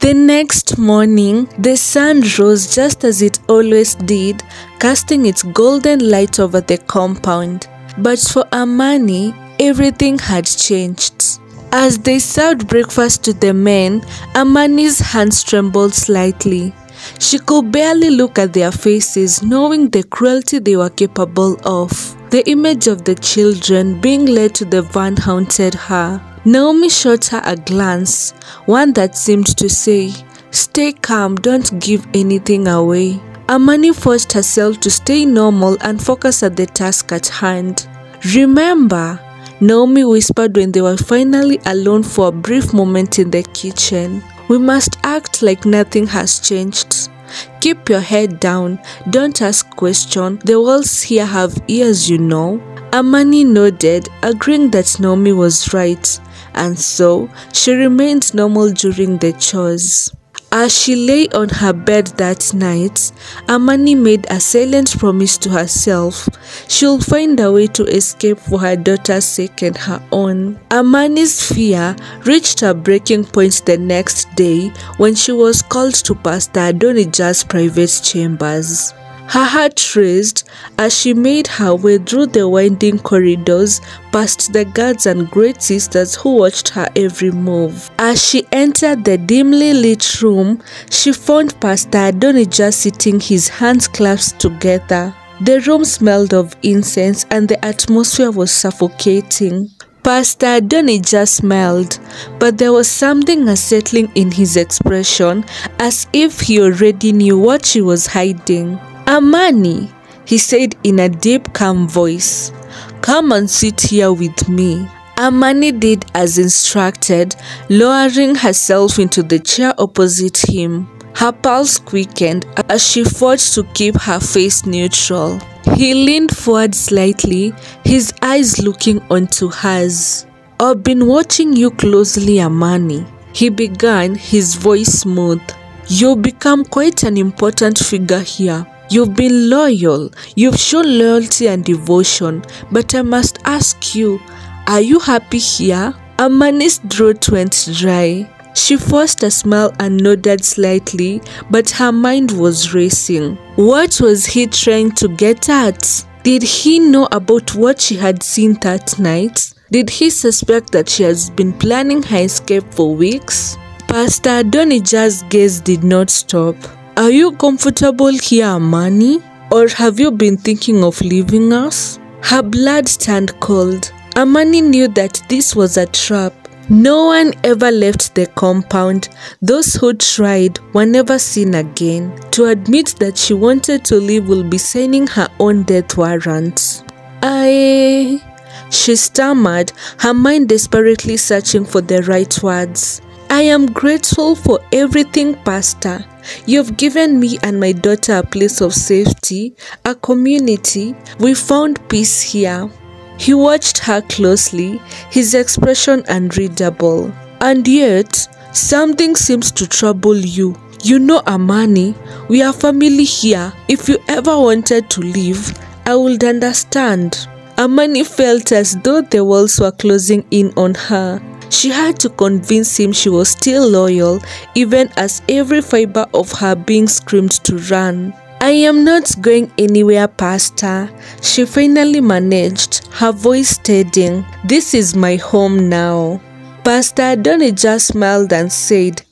The next morning, the sun rose just as it always did, casting its golden light over the compound. But for Amani, everything had changed. As they served breakfast to the men, Amani's hands trembled slightly. She could barely look at their faces, knowing the cruelty they were capable of. The image of the children being led to the van haunted her. Naomi shot her a glance, one that seemed to say, "Stay calm, don't give anything away." Amani forced herself to stay normal and focus at the task at hand. "Remember," Naomi whispered when they were finally alone for a brief moment in the kitchen, "we must act like nothing has changed. Keep your head down, don't ask questions, the walls here have ears, you know." Amani nodded, agreeing that Naomi was right, and so she remained normal during the chores. As she lay on her bed that night, Amani made a silent promise to herself she'll find a way to escape for her daughter's sake and her own. Amani's fear reached a breaking point the next day when she was called to Pastor Adonijah's private chambers. Her heart raced as she made her way through the winding corridors past the guards and great sisters who watched her every move. As she entered the dimly lit room, she found Pastor Adonijah sitting, his hands clasped together. The room smelled of incense and the atmosphere was suffocating. Pastor Adonijah smiled, but there was something unsettling in his expression, as if he already knew what she was hiding. "Amani," he said in a deep, calm voice, "come and sit here with me." Amani did as instructed, lowering herself into the chair opposite him. Her pulse quickened as she fought to keep her face neutral. He leaned forward slightly, his eyes looking onto hers. "I've been watching you closely, Amani," he began, his voice smooth. "You've become quite an important figure here. You've been loyal, you've shown loyalty and devotion, but I must ask you, are you happy here?" Amani's throat went dry. She forced a smile and nodded slightly, but her mind was racing. What was he trying to get at? Did he know about what she had seen that night? Did he suspect that she has been planning her escape for weeks? Pastor Adonijah's gaze did not stop. "Are you comfortable here, Amani? Or have you been thinking of leaving us?" Her blood turned cold. Amani knew that this was a trap. No one ever left the compound. Those who tried were never seen again. To admit that she wanted to leave will be signing her own death warrant. She stammered, her mind desperately searching for the right words. "I am grateful for everything, Pastor. You've given me and my daughter a place of safety, a community. We found peace here." He watched her closely, his expression unreadable. "And yet, something seems to trouble you. You know, Amani, we are family here. If you ever wanted to leave, I would understand." Amani felt as though the walls were closing in on her. She had to convince him she was still loyal, even as every fiber of her being screamed to run. "I am not going anywhere, Pastor," she finally managed, her voice steadying. "This is my home now." Pastor Adonijah smiled and said,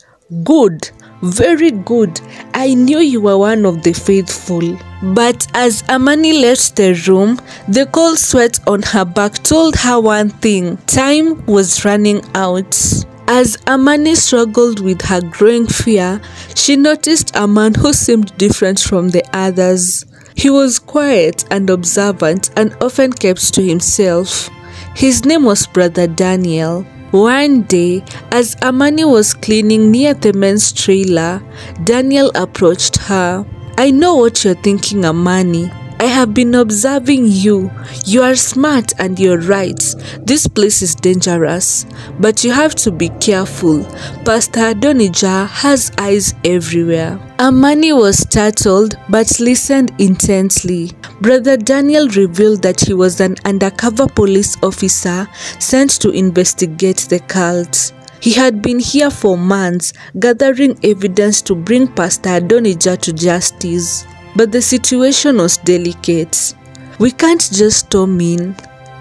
"Good, very good. I knew you were one of the faithful." But as Amani left the room, the cold sweat on her back told her one thing: time was running out. As Amani struggled with her growing fear, she noticed a man who seemed different from the others. He was quiet and observant and often kept to himself. His name was Brother Daniel. One day, as Amani was cleaning near the men's trailer, Daniel approached her. "I know what you're thinking, Amani. I have been observing you. You are smart and you're right. This place is dangerous, but you have to be careful. Pastor Adonijah has eyes everywhere." Amani was startled but listened intently. Brother Daniel revealed that he was an undercover police officer sent to investigate the cult. He had been here for months, gathering evidence to bring Pastor Adonijah to justice. But the situation was delicate. "We can't just storm in,"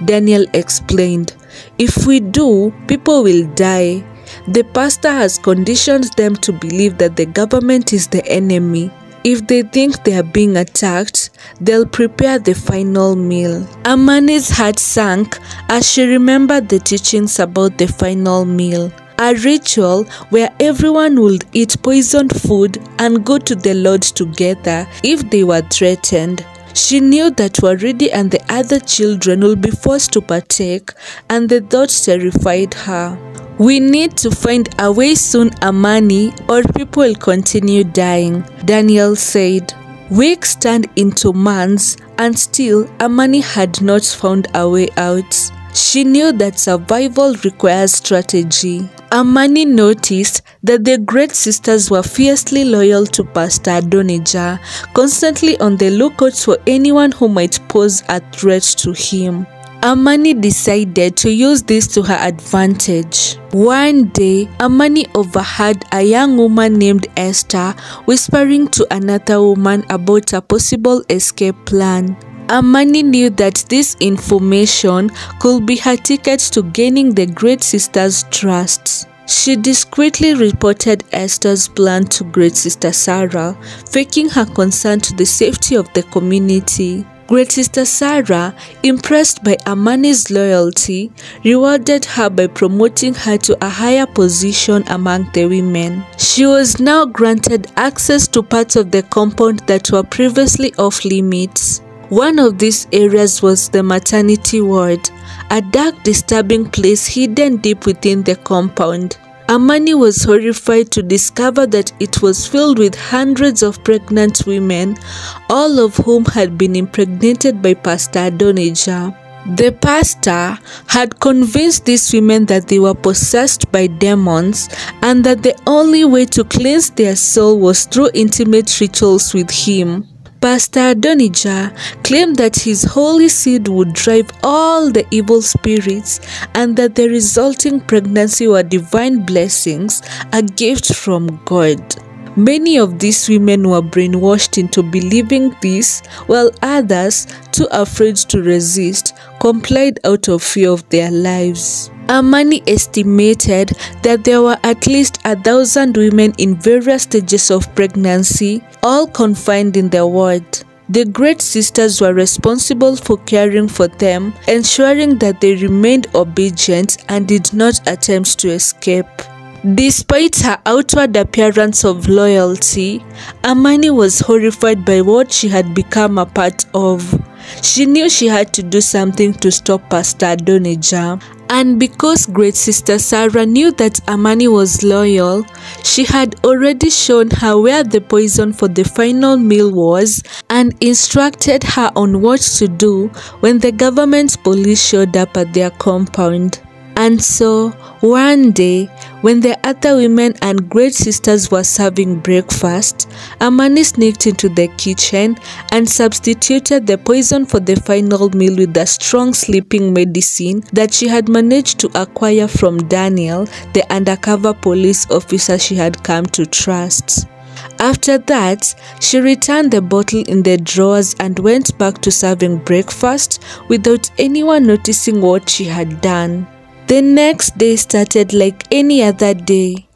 Daniel explained. "If we do, people will die. The pastor has conditioned them to believe that the government is the enemy. If they think they are being attacked, they'll prepare the final meal." Amani's heart sank as she remembered the teachings about the final meal, a ritual where everyone would eat poisoned food and go to the Lord together if they were threatened. She knew that Waridi and the other children would be forced to partake, and the thought terrified her. "We need to find a way soon, Amani, or people will continue dying," Daniel said. Weeks turned into months, and still Amani had not found a way out. She knew that survival requires strategy. Amani noticed that the great sisters were fiercely loyal to Pastor Adonijah, constantly on the lookout for anyone who might pose a threat to him. Amani decided to use this to her advantage. One day, Amani overheard a young woman named Esther whispering to another woman about a possible escape plan. Amani knew that this information could be her ticket to gaining the great sister's trust. She discreetly reported Esther's plan to Great Sister Sarah, faking her concern to the safety of the community. Great Sister Sarah, impressed by Amani's loyalty, rewarded her by promoting her to a higher position among the women. She was now granted access to parts of the compound that were previously off limits. One of these areas was the maternity ward, a dark, disturbing place hidden deep within the compound. Amani was horrified to discover that it was filled with hundreds of pregnant women, all of whom had been impregnated by Pastor Adonijah. The pastor had convinced these women that they were possessed by demons and that the only way to cleanse their soul was through intimate rituals with him. Pastor Adonijah claimed that his holy seed would drive all the evil spirits and that the resulting pregnancy were divine blessings, a gift from God. Many of these women were brainwashed into believing this, while others, too afraid to resist, complied out of fear of their lives. Amani estimated that there were at least 1,000 women in various stages of pregnancy, all confined in the ward. The great sisters were responsible for caring for them, ensuring that they remained obedient and did not attempt to escape. Despite her outward appearance of loyalty, Amani was horrified by what she had become a part of. She knew she had to do something to stop Pastor Adonijah. And because Great Sister Sarah knew that Amani was loyal, she had already shown her where the poison for the final meal was and instructed her on what to do when the government police showed up at their compound. And so, one day, when the other women and great sisters were serving breakfast, Amani sneaked into the kitchen and substituted the poison for the final meal with a strong sleeping medicine that she had managed to acquire from Daniel, the undercover police officer she had come to trust. After that, she returned the bottle in the drawers and went back to serving breakfast without anyone noticing what she had done. The next day started like any other day.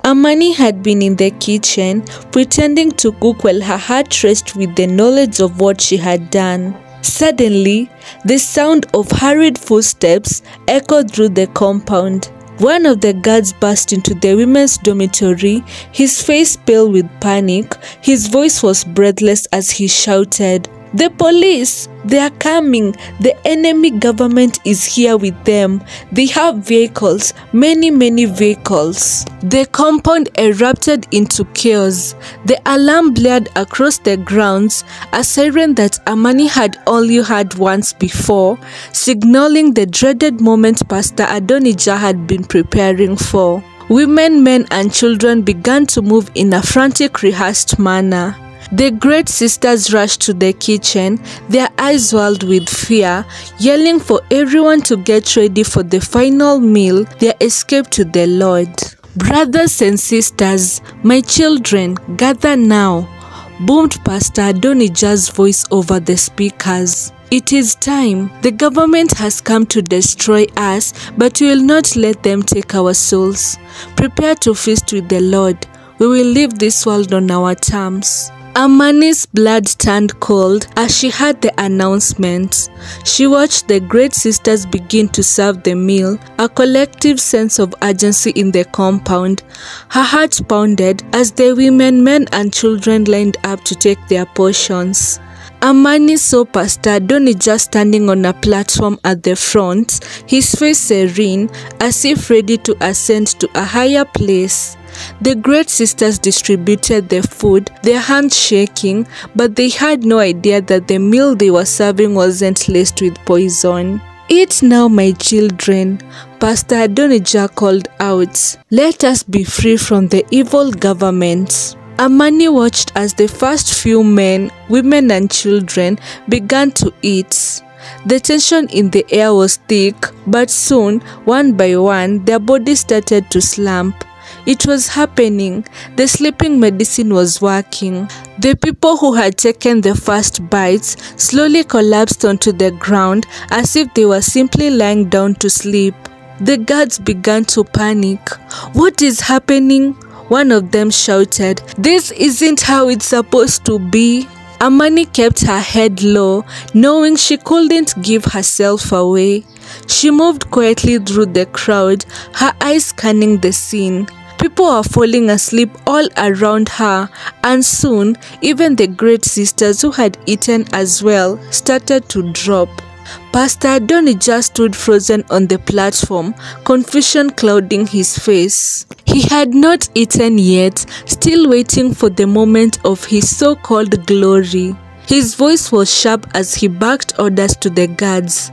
Amani had been in the kitchen, pretending to cook while her heart raced with the knowledge of what she had done. Suddenly, the sound of hurried footsteps echoed through the compound. One of the guards burst into the women's dormitory, his face pale with panic. His voice was breathless as he shouted, "The police! They are coming! The enemy government is here with them. They have vehicles, many vehicles." The compound erupted into chaos. The alarm blared across the grounds, a siren that Amani had only heard once before, signaling the dreaded moment Pastor Adonijah had been preparing for. Women, men, and children began to move in a frantic, rehearsed manner. The great sisters rushed to the kitchen, their eyes wild with fear, yelling for everyone to get ready for the final meal, their escape to the Lord. "Brothers and sisters, my children, gather now," boomed Pastor Adonijah's voice over the speakers. "It is time. The government has come to destroy us, but we will not let them take our souls. Prepare to feast with the Lord. We will leave this world on our terms." Amani's blood turned cold as she heard the announcement. She watched the great sisters begin to serve the meal, a collective sense of urgency in the compound. Her heart pounded as the women, men and children lined up to take their portions. Amani saw Pastor Adonijah standing on a platform at the front, his face serene, as if ready to ascend to a higher place. The great sisters distributed the food, their hands shaking, but they had no idea that the meal they were serving wasn't laced with poison. "Eat now, my children," Pastor Adonijah called out. "Let us be free from the evil government." Amani watched as the first few men, women and children began to eat. The tension in the air was thick, but soon, one by one, their bodies started to slump. It was happening. The sleeping medicine was working. The people who had taken the first bites slowly collapsed onto the ground as if they were simply lying down to sleep. The guards began to panic. "What is happening?" one of them shouted. "This isn't how it's supposed to be." Amani kept her head low, knowing she couldn't give herself away. She moved quietly through the crowd, her eyes scanning the scene. People were falling asleep all around her, and soon even the great sisters who had eaten as well started to drop. Pastor Adonijah stood frozen on the platform, confusion clouding his face. He had not eaten yet, still waiting for the moment of his so-called glory. His voice was sharp as he barked orders to the guards.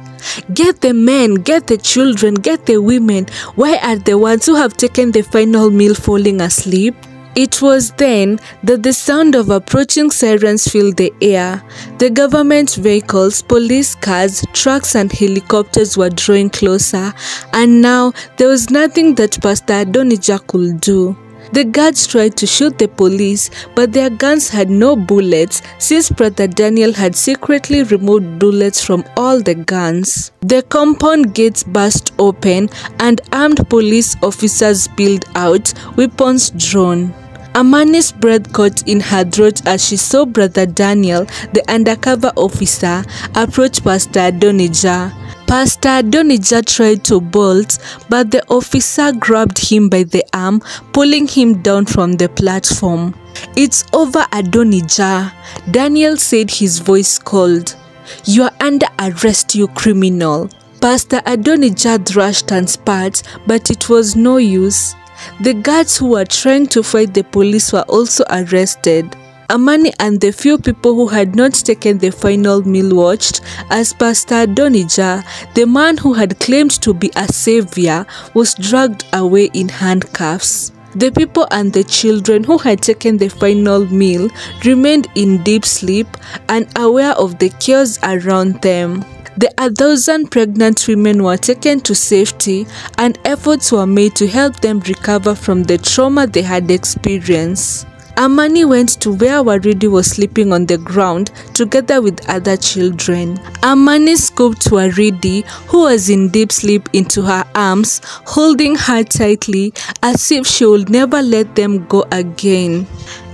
"Get the men, get the children, get the women. Why are the ones who have taken the final meal falling asleep?" It was then that the sound of approaching sirens filled the air. The government vehicles, police cars, trucks and helicopters were drawing closer, and now there was nothing that Pastor Adonijah could do. The guards tried to shoot the police, but their guns had no bullets since Brother Daniel had secretly removed bullets from all the guns. The compound gates burst open and armed police officers spilled out, weapons drawn. Amani's breath caught in her throat as she saw Brother Daniel, the undercover officer, approach Pastor Adonijah. Pastor Adonijah tried to bolt, but the officer grabbed him by the arm, pulling him down from the platform. "It's over, Adonijah," Daniel said, his voice cold. "You are under arrest, you criminal." Pastor Adonijah thrashed and spat, but it was no use. The guards who were trying to fight the police were also arrested. Amani and the few people who had not taken the final meal watched as Pastor Adonijah, the man who had claimed to be a savior, was dragged away in handcuffs. The people and the children who had taken the final meal remained in deep sleep, unaware of the chaos around them. The 1,000 pregnant women were taken to safety, and efforts were made to help them recover from the trauma they had experienced. Amani went to where Waridi was sleeping on the ground together with other children. Amani scooped Waridi, who was in deep sleep, into her arms, holding her tightly as if she would never let them go again.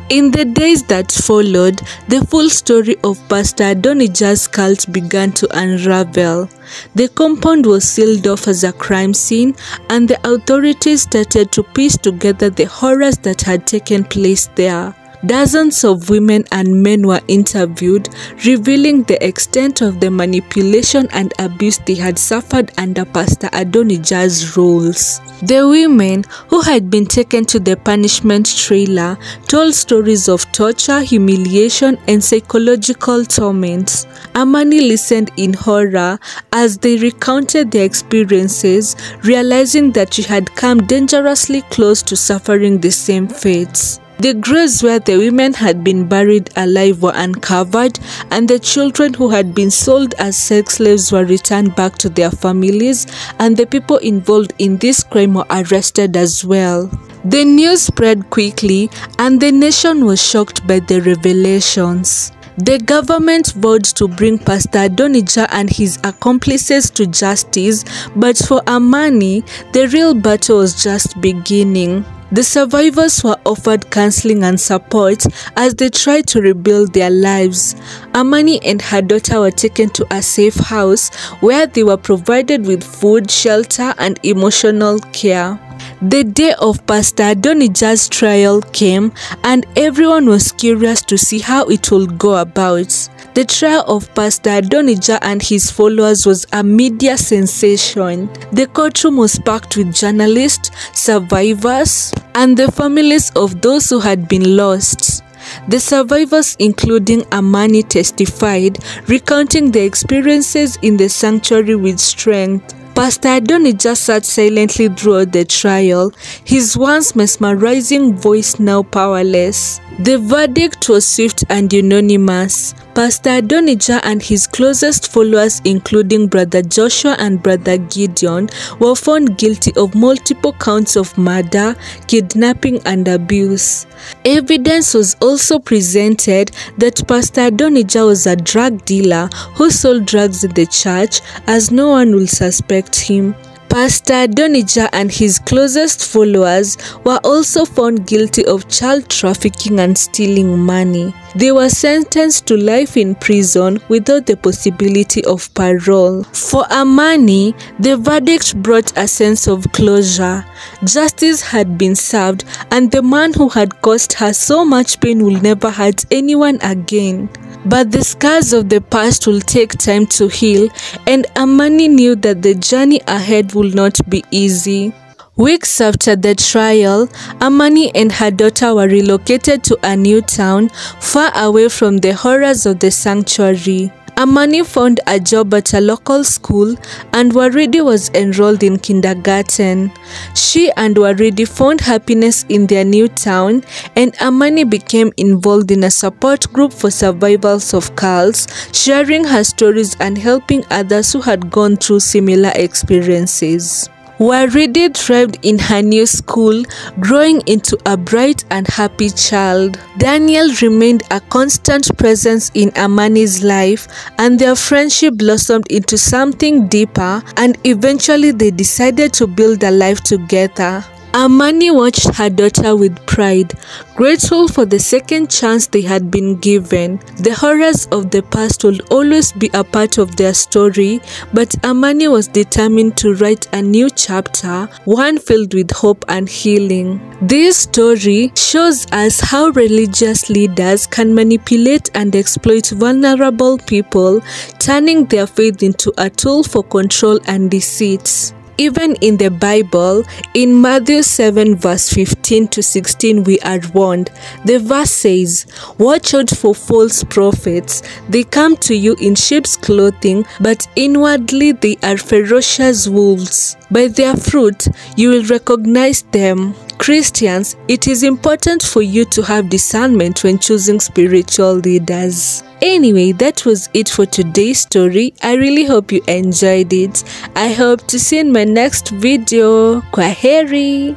In the days that followed, the full story of Pastor Adonijah's cult began to unravel. The compound was sealed off as a crime scene, and the authorities started to piece together the horrors that had taken place there. Dozens of women and men were interviewed, revealing the extent of the manipulation and abuse they had suffered under Pastor Adonijah's rules. The women, who had been taken to the punishment trailer, told stories of torture, humiliation, and psychological torments. Amani listened in horror as they recounted their experiences, realizing that she had come dangerously close to suffering the same fates. The graves where the women had been buried alive were uncovered, and the children who had been sold as sex slaves were returned back to their families, and the people involved in this crime were arrested as well. The news spread quickly, and the nation was shocked by the revelations. The government vowed to bring Pastor Adonijah and his accomplices to justice, but for Amani, the real battle was just beginning. The survivors were offered counseling and support as they tried to rebuild their lives. Amani and her daughter were taken to a safe house where they were provided with food, shelter, and emotional care. The day of Pastor Adonijah's trial came, and everyone was curious to see how it would go about. The trial of Pastor Adonijah and his followers was a media sensation. The courtroom was packed with journalists, survivors, and the families of those who had been lost. The survivors, including Amani, testified, recounting their experiences in the sanctuary with strength. Pastor Adonijah sat silently throughout the trial, his once mesmerizing voice now powerless. The verdict was swift and unanimous. Pastor Adonijah and his closest followers, including Brother Joshua and Brother Gideon, were found guilty of multiple counts of murder, kidnapping, and abuse. Evidence was also presented that Pastor Adonijah was a drug dealer who sold drugs in the church, as no one will suspect him. Pastor Adonijah and his closest followers were also found guilty of child trafficking and stealing money. They were sentenced to life in prison without the possibility of parole. For Amani, the verdict brought a sense of closure. Justice had been served, and the man who had caused her so much pain will never hurt anyone again. But the scars of the past will take time to heal, and Amani knew that the journey ahead would not be easy. Weeks after the trial, Amani and her daughter were relocated to a new town, far away from the horrors of the sanctuary. Amani found a job at a local school, and Waridi was enrolled in kindergarten. She and Waridi found happiness in their new town, and Amani became involved in a support group for survivors of cults, sharing her stories and helping others who had gone through similar experiences. Waridi thrived in her new school, growing into a bright and happy child. Daniel remained a constant presence in Amani's life, and their friendship blossomed into something deeper, and eventually they decided to build a life together. Amani watched her daughter with pride, grateful for the second chance they had been given. The horrors of the past will always be a part of their story, but Amani was determined to write a new chapter, one filled with hope and healing. This story shows us how religious leaders can manipulate and exploit vulnerable people, turning their faith into a tool for control and deceit. Even in the Bible, in Matthew 7 verse 15 to 16, we are warned. The verse says, "Watch out for false prophets. They come to you in sheep's clothing, but inwardly they are ferocious wolves. By their fruit, you will recognize them." Christians, it is important for you to have discernment when choosing spiritual leaders. Anyway, that was it for today's story. I really hope you enjoyed it. I hope to see you in my next video. Kwaheri.